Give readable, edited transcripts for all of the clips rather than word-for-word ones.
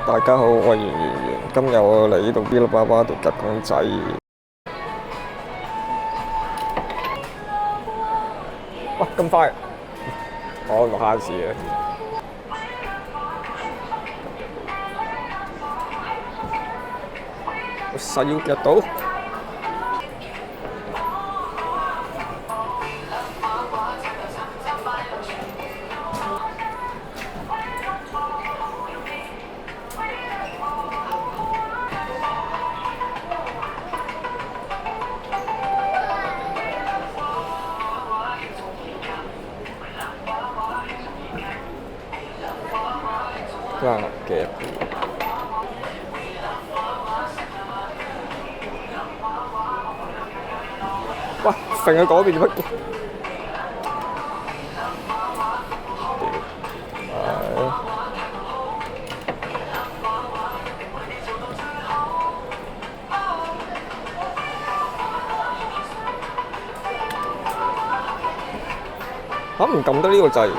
大家好，我係圓圓圓，今日我嚟呢度 Bilibala 度夾公仔。哇，咁快！我落下次嘅，我實要夾到。哇，夾！哇，揈去嗰邊做乜？嚇唔撳得呢個掣？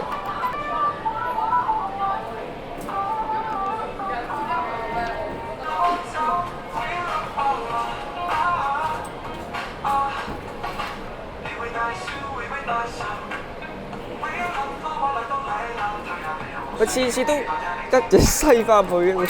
我次次都一隻西翻去嘅。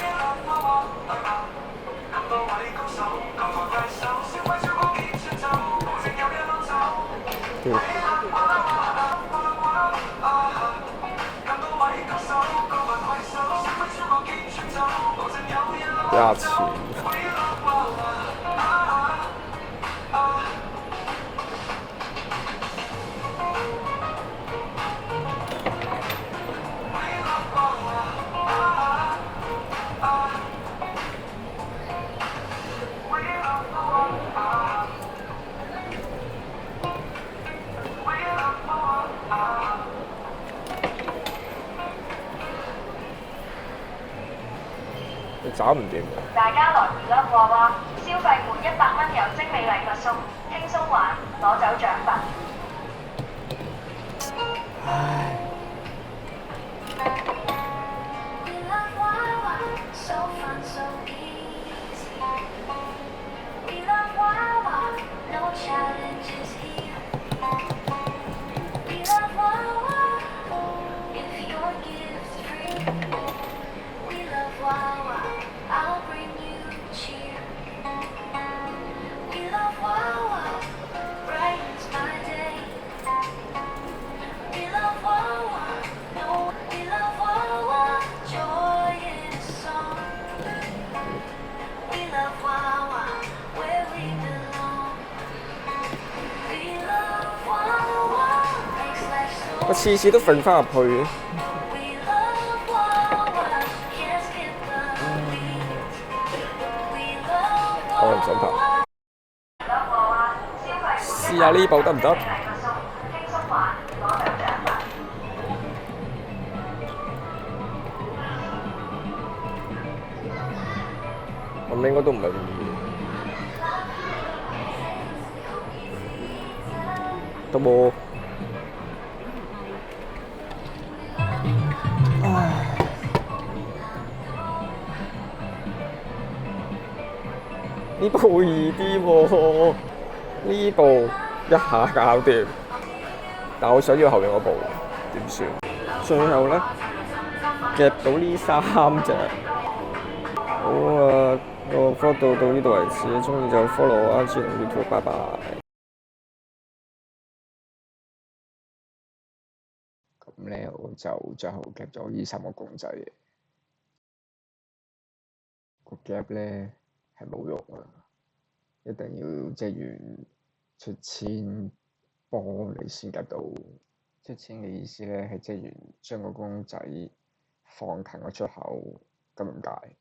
下次。你找唔掂。大家來二粒娃娃，消費滿100蚊有精美禮物送，輕鬆玩，攞走獎品。唉。我次次都揈翻入去嘅。我唔想拍。試下呢部得唔得？咁應該都唔係咁易。得冇？呢部易啲喎，呢部一下搞掂，但我想要後面嗰部點算？最後呢，夾到呢3隻。好啊，個 vlog 到呢度為止，鍾意就 follow 我 IG 同 YouTube，拜拜。咁咧我就最後夾咗呢3個公仔嘅，個夾咧係冇用啊！一定要職員出錢幫你先夾到。出錢嘅意思咧係職員將個公仔放近個出口咁解。